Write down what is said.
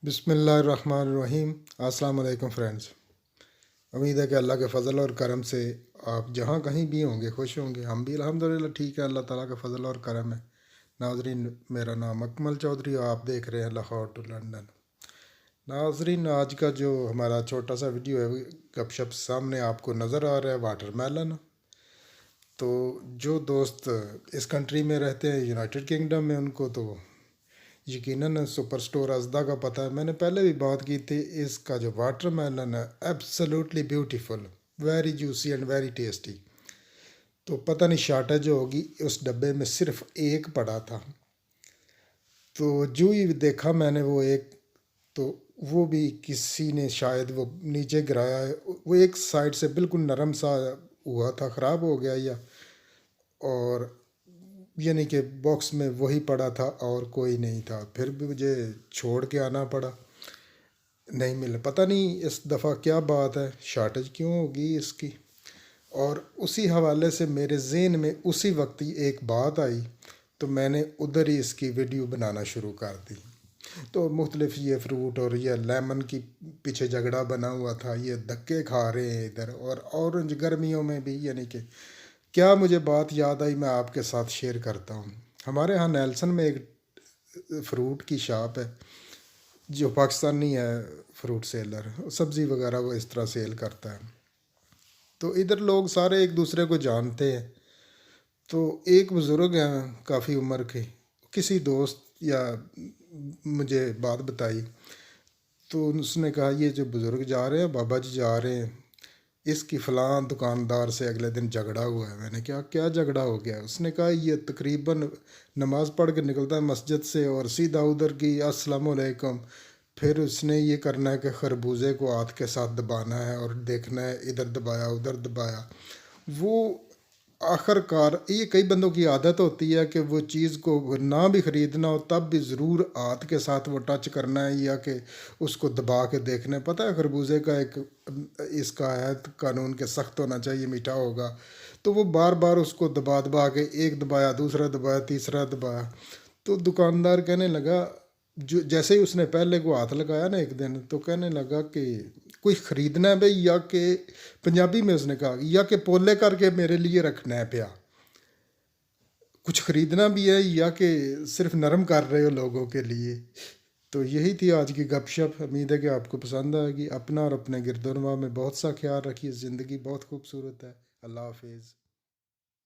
बिस्मिल्लाहिर्रहमानिर्रहीम। अस्सलाम वालेकुम फ्रेंड्स। उम्मीद है कि अल्लाह के फ़ज़ल और करम से आप जहाँ कहीं भी होंगे खुश होंगे। हम भी अल्हम्दुलिल्लाह ठीक है, अल्लाह ताला का फ़ज़ल और करम है। नाज़रीन, मेरा नाम अकमल चौधरी और आप देख रहे हैं लाहौर टू लंदन। नाज़रीन, आज का जो हमारा छोटा सा वीडियो है गपशप सामने आपको नज़र आ रहा है वाटरमेलन। तो जो दोस्त इस कंट्री में रहते हैं यूनाइटेड किंगडम में, उनको तो यकीनन सुपर स्टोर अज़दा का पता है। मैंने पहले भी बात की थी, इसका जो वाटरमेलन है absolutely beautiful, very juicy and very tasty. तो पता नहीं शार्टेज होगी, उस डब्बे में सिर्फ एक पड़ा था। तो जो ही देखा मैंने वो एक, तो वो भी किसी ने शायद वो नीचे गिराया है। वो एक साइड से बिल्कुल नरम सा हुआ था, ख़राब हो गया या, और यानी कि बॉक्स में वही पड़ा था और कोई नहीं था। फिर भी मुझे छोड़ के आना पड़ा, नहीं मिला। पता नहीं इस दफ़ा क्या बात है, शार्टेज क्यों होगी इसकी। और उसी हवाले से मेरे ज़हन में उसी वक्त ही एक बात आई, तो मैंने उधर ही इसकी वीडियो बनाना शुरू कर दी। तो मुख्तलिफ ये फ्रूट और ये लेमन की पीछे झगड़ा बना हुआ था, ये धक्के खा रहे हैं इधर, और ऑरेंज गर्मियों में भी, यानी कि क्या मुझे बात याद आई मैं आपके साथ शेयर करता हूँ। हमारे यहाँ नेल्सन में एक फ्रूट की शॉप है, जो पाकिस्तानी है फ्रूट सेलर, सब्ज़ी वगैरह वो इस तरह सेल करता है। तो इधर लोग सारे एक दूसरे को जानते हैं। तो एक बुज़ुर्ग हैं काफ़ी उम्र के, किसी दोस्त या मुझे बात बताई, तो उसने कहा ये जो बुज़ुर्ग जा रहे हैं, बाबा जी जा रहे हैं, इसकी फ़लाँ दुकानदार से अगले दिन झगड़ा हुआ है। मैंने कहा क्या झगड़ा हो गया? उसने कहा ये तकरीबन नमाज़ पढ़ के निकलता है मस्जिद से और सीधा उधर की अस्सलाम वालेकुम, फिर उसने ये करना है कि खरबूजे को हाथ के साथ दबाना है और देखना है इधर दबाया उधर दबाया। वो आखिरकार, ये कई बंदों की आदत होती है कि वो चीज़ को ना भी ख़रीदना हो तब भी ज़रूर हाथ के साथ वो टच करना है या कि उसको दबा के देखना है। पता है खरबूजे का एक इसका है कानून के सख्त होना चाहिए, मीठा होगा। तो वो बार बार उसको दबा दबा के, एक दबाया दूसरा दबाया तीसरा दबाया। तो दुकानदार कहने लगा, जो जैसे ही उसने पहले को हाथ लगाया ना एक दिन, तो कहने लगा कि कोई ख़रीदना है भाई, या कि पंजाबी में उसने कहा या कि पोले करके मेरे लिए रखना है पिया, कुछ ख़रीदना भी है या कि सिर्फ नरम कर रहे हो लोगों के लिए। तो यही थी आज की गपशप। उम्मीद है कि आपको पसंद आएगी। अपना और अपने गिरदोनवा में बहुत सा ख्याल रखिए। ज़िंदगी बहुत खूबसूरत है। अल्लाह हाफिज़।